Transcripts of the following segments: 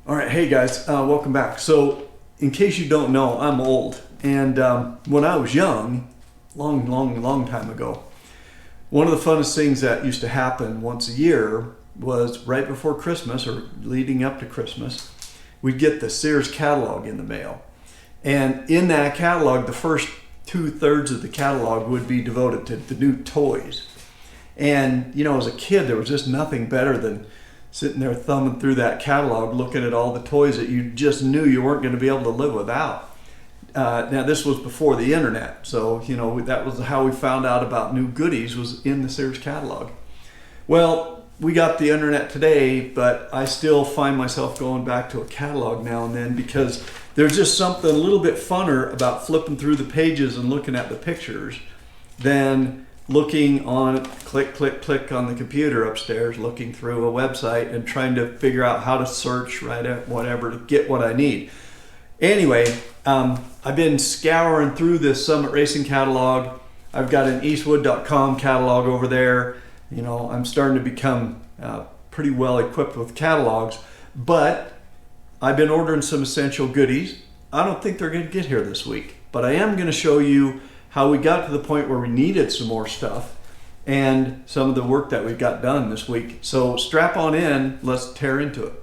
All right, hey guys, welcome back. So, in case you don't know, I'm old, and when I was young, long time ago, one of the funnest things that used to happen once a year was right before Christmas or leading up to Christmas, we'd get the Sears catalog in the mail. And in that catalog, the first 2/3 of the catalog would be devoted to the new toys. And, you know, as a kid, there was just nothing better than sitting there thumbing through that catalog, looking at all the toys that you just knew you weren't going to be able to live without. Now, this was before the internet, so, you know, that was how we found out about new goodies, was in the Sears catalog. Well, we got the internet today, but I still find myself going back to a catalog now and then because there's just something a little bit funner about flipping through the pages and looking at the pictures than looking on click on the computer upstairs, looking through a website and trying to figure out how to search, right, at whatever to get what I need. Anyway, I've been scouring through this Summit Racing catalog. I've got an Eastwood.com catalog over there. You know, I'm starting to become pretty well equipped with catalogs, but I've been ordering some essential goodies. I don't think they're going to get here this week, but I am going to show you how we got to the point where we needed some more stuff and some of the work that we've got done this week. So strap on in, let's tear into it.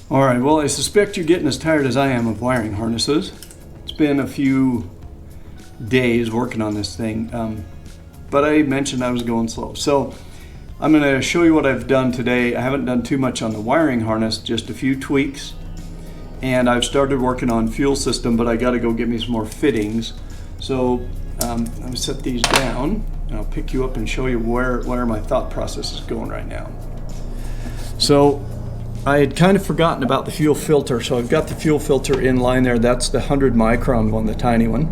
All right, well, I suspect you're getting as tired as I am of wiring harnesses. It's been a few days working on this thing, but I mentioned I was going slow. So I'm gonna show you what I've done today. I haven't done too much on the wiring harness, just a few tweaks. And I've started working on fuel system, but I gotta go get me some more fittings. So I'm gonna set these down, and I'll pick you up and show you where my thought process is going right now. So I had kind of forgotten about the fuel filter, so I've got the fuel filter in line there. That's the 100 micron one, the tiny one.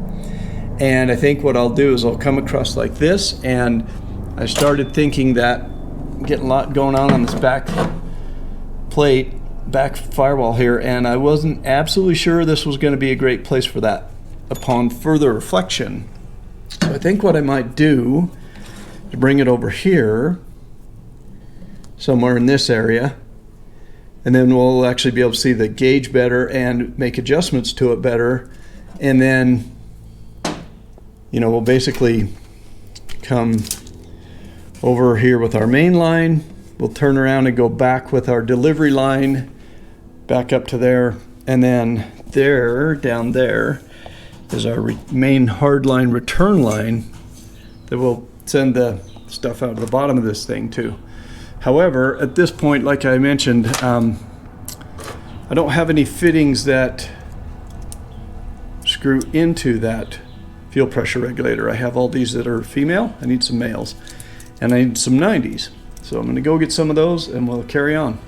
And I think what I'll do is I'll come across like this, and I started thinking that I'm getting a lot going on this back plate, back firewall here, and I wasn't absolutely sure this was going to be a great place for that upon further reflection. So I think what I might do is bring it over here, somewhere in this area, and then we'll actually be able to see the gauge better and make adjustments to it better. And then, you know, we'll basically come over here with our main line. We'll turn around and go back with our delivery line, back up to there. And then there, down there, is our main hard line return line that will send the stuff out of the bottom of this thing too. However, at this point, like I mentioned, I don't have any fittings that screw into that fuel pressure regulator. I have all these that are female. I need some males, and I need some 90s. So I'm gonna go get some of those and we'll carry on.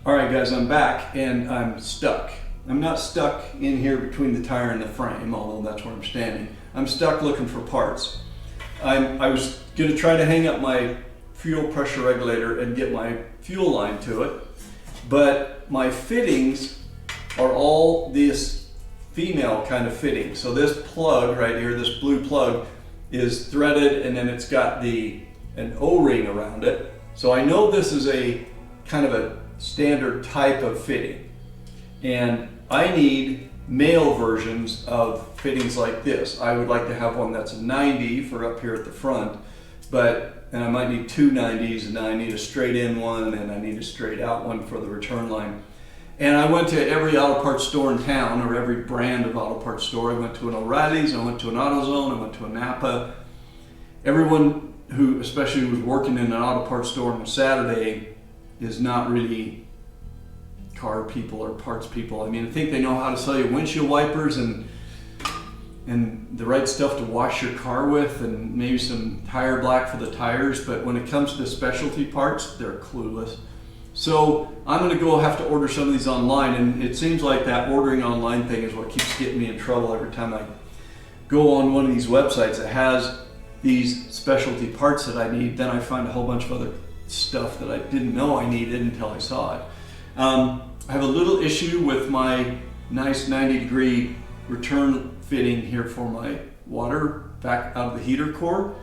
All right guys, I'm back and I'm stuck. I'm not stuck in here between the tire and the frame, although that's where I'm standing. I'm stuck looking for parts. I was gonna try to hang up my fuel pressure regulator and get my fuel line to it, but my fittings are all this female kind of fitting. So this plug right here, this blue plug, is threaded, and then it's got an O-ring around it. So I know this is a kind of a standard type of fitting, and I need male versions of fittings like this. I would like to have one that's a 90 for up here at the front, and I might need two 90s, and I need a straight in one, and I need a straight out one for the return line. And I went to every auto parts store in town, or every brand of auto parts store. I went to an O'Reilly's, I went to an AutoZone, I went to a Napa. Everyone who especially was working in an auto parts store on a Saturday is not really car people or parts people. I mean, I think they know how to sell you windshield wipers and the right stuff to wash your car with, and maybe some tire black for the tires, but when it comes to specialty parts, they're clueless. So I'm gonna go have to order some of these online, and it seems like that ordering online thing is what keeps getting me in trouble every time I go on one of these websites that has these specialty parts that I need. Then I find a whole bunch of other stuff that I didn't know I needed until I saw it. I have a little issue with my nice 90-degree return fitting here for my water back out of the heater core.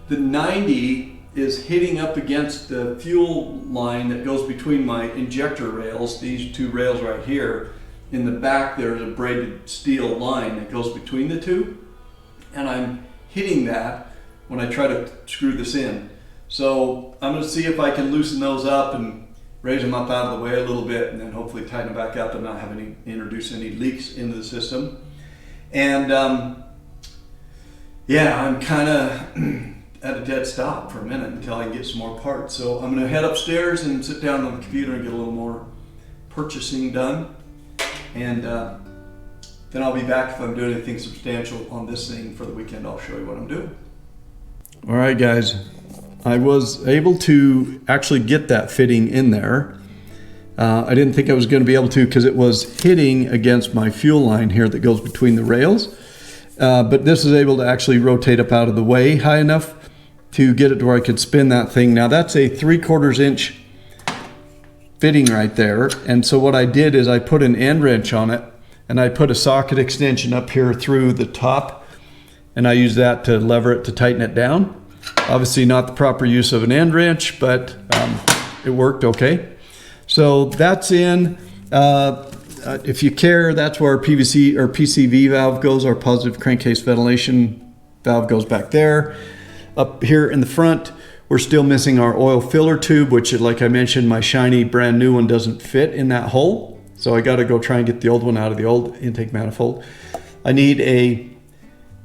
The 90 is hitting up against the fuel line that goes between my injector rails, these two rails right here. In the back there's a braided steel line that goes between the two, and I'm hitting that when I try to screw this in. So I'm going to see if I can loosen those up and raise them up out of the way a little bit, and then hopefully tighten them back up and not have introduce any leaks into the system. And yeah, I'm kind of at a dead stop for a minute until I can get some more parts. So I'm going to head upstairs and sit down on the computer and get a little more purchasing done. And then I'll be back if I'm doing anything substantial on this thing for the weekend. I'll show you what I'm doing. All right, guys. I was able to actually get that fitting in there. I didn't think I was going to be able to because it was hitting against my fuel line here that goes between the rails. But this is able to actually rotate up out of the way high enough to get it to where I could spin that thing. Now that's a 3/4 inch fitting right there. And so what I did is I put an end wrench on it, and I put a socket extension up here through the top, and I use that to lever it to tighten it down. Obviously not the proper use of an end wrench, but it worked okay. So that's in. If you care, that's where our PVC or PCV valve goes. Our positive crankcase ventilation valve goes back there. Up here in the front, we're still missing our oil filler tube, which, like I mentioned, my shiny brand new one doesn't fit in that hole. So I got to go try and get the old one out of the old intake manifold. I need a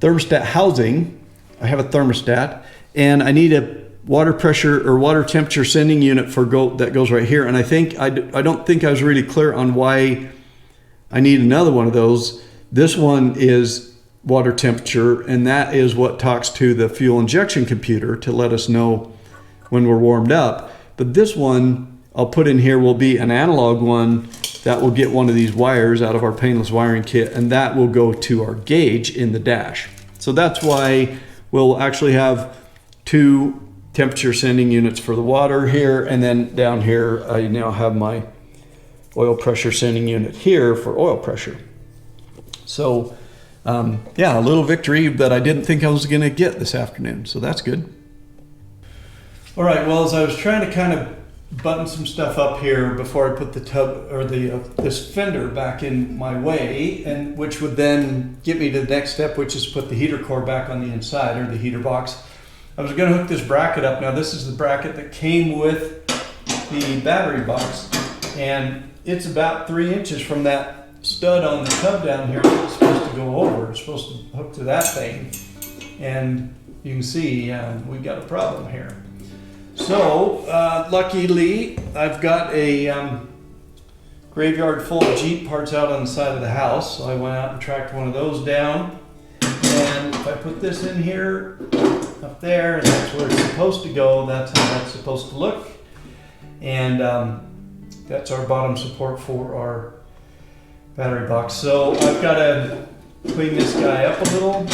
thermostat housing. I have a thermostat, and I need a water pressure or water temperature sending unit that goes right here. And I think I don't think I was really clear on why I need another one of those. This one is water temperature, and that is what talks to the fuel injection computer to let us know when we're warmed up. But this one I'll put in here will be an analog one that will get one of these wires out of our painless wiring kit, and that will go to our gauge in the dash. So So that's why we'll actually have 2 temperature sending units for the water here, and then down here I now have my oil pressure sending unit here for oil pressure. So yeah, a little victory that I didn't think I was going to get this afternoon, so that's good. All right, well, as I was trying to kind of button some stuff up here before I put the tub or this fender back in my way, and which would then get me to the next step, which is put the heater core back on the inside, or the heater box. I was going to hook this bracket up. Now this is the bracket that came with the battery box, and it's about 3 inches from that stud on the tub down here. It's supposed to go over. It's supposed to hook to that thing, and you can see we've got a problem here. So luckily I've got a graveyard full of Jeep parts out on the side of the house, so I went out and tracked one of those down, and if I put this in here up there, and that's where it's supposed to go, that's how that's supposed to look, and that's our bottom support for our battery box. So I've got to clean this guy up a little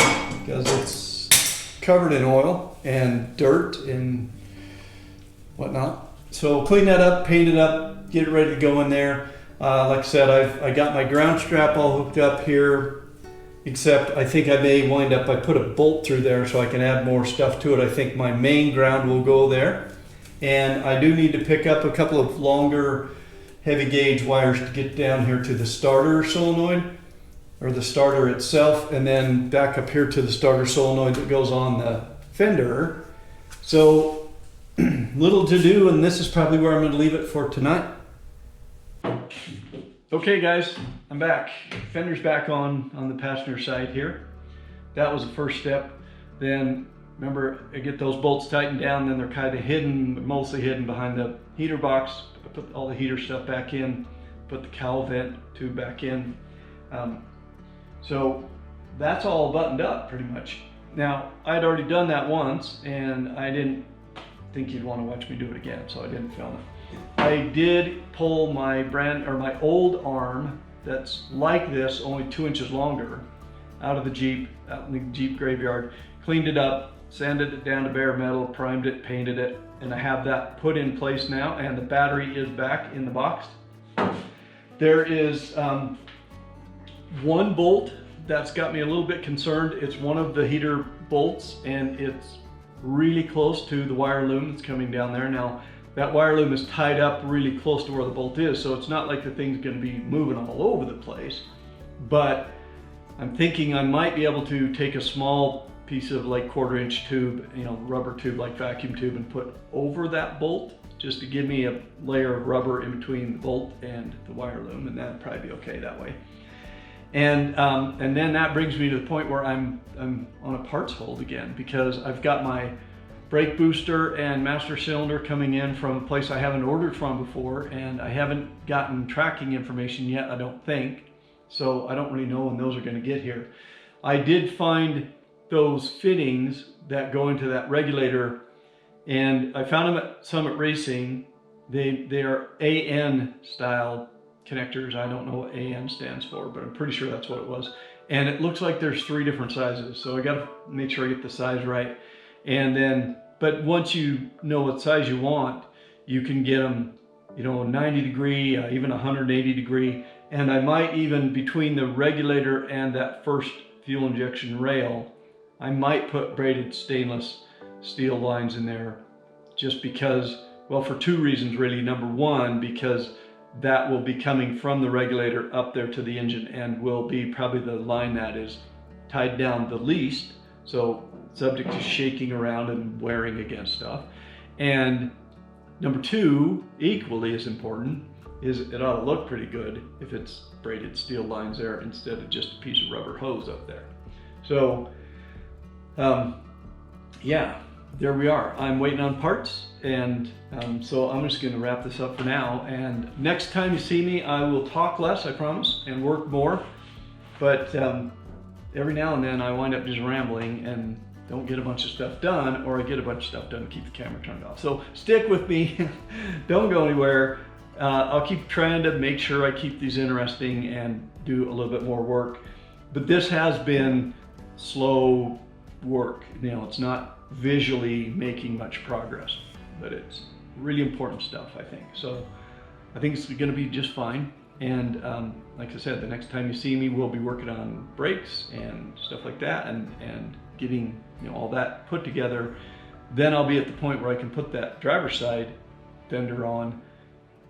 because it's covered in oil and dirt and whatnot. So clean that up, paint it up, get it ready to go in there. Like I said, I got my ground strap all hooked up here, except I think I may wind up, I put a bolt through there so I can add more stuff to it. I think my main ground will go there. And I do need to pick up a couple of longer heavy gauge wires to get down here to the starter solenoid, or the starter itself, and then back up here to the starter solenoid that goes on the fender. So little to do, and this is probably where I'm going to leave it for tonight. Okay guys, I'm back. Fender's back on the passenger side here. That was the first step. Then remember, I get those bolts tightened down, then they're kind of hidden, mostly hidden behind the heater box. I put all the heater stuff back in, put the cowl vent tube back in. So that's all buttoned up pretty much. Now, I'd already done that once, and I didn't think you'd want to watch me do it again, so I didn't film it. I did pull my my old arm that's like this, only 2 inches longer, out of the Jeep, out in the Jeep graveyard, cleaned it up, sanded it down to bare metal, primed it, painted it, and I have that put in place now, and the battery is back in the box. There is one bolt that's got me a little bit concerned. It's one of the heater bolts, and it's really close to the wire loom that's coming down there. Now, that wire loom is tied up really close to where the bolt is, so it's not like the thing's going to be moving all over the place. But I'm thinking I might be able to take a small piece of like 1/4 inch tube, rubber tube like vacuum tube, and put over that bolt just to give me a layer of rubber in between the bolt and the wire loom, and that'd probably be okay that way. And then that brings me to the point where I'm on a parts hold again, because I've got my brake booster and master cylinder coming in from a place I haven't ordered from before, and I haven't gotten tracking information yet, I don't think. So I don't really know when those are going to get here. I did find those fittings that go into that regulator, and I found them at Summit Racing. They are AN style connectors. I don't know what AN stands for, but I'm pretty sure that's what it was. And it looks like there's 3 different sizes, so I got to make sure I get the size right. And then, but once you know what size you want, you can get them, 90 degree, even 180 degree. And I might even, between the regulator and that first fuel injection rail, I might put braided stainless steel lines in there, just because, well, for 2 reasons really. Number one, because that will be coming from the regulator up there to the engine, and will be probably the line that is tied down the least, so subject to shaking around and wearing against stuff. And number 2, equally as important, is it ought to look pretty good if it's braided steel lines there instead of just a piece of rubber hose up there. So yeah, there we are. I'm waiting on parts, and so I'm just going to wrap this up for now. And next time you see me, I will talk less, I promise, and work more. But every now and then I wind up just rambling and don't get a bunch of stuff done, or I get a bunch of stuff done and keep the camera turned off. So stick with me. Don't go anywhere. I'll keep trying to make sure I keep these interesting and do a little bit more work. But this has been slow work. You know, it's not visually making much progress, but it's really important stuff, I think. So I think it's going to be just fine. And like I said, the next time you see me, we'll be working on brakes and stuff like that, and getting, you know, all that put together. Then I'll be at the point where I can put that driver's side fender on.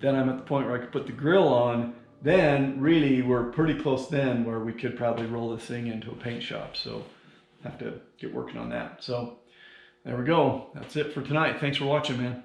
Then I'm at the point where I can put the grill on. Then really we're pretty close then where we could probably roll this thing into a paint shop. So have to get working on that. So there we go. That's it for tonight. Thanks for watching, man.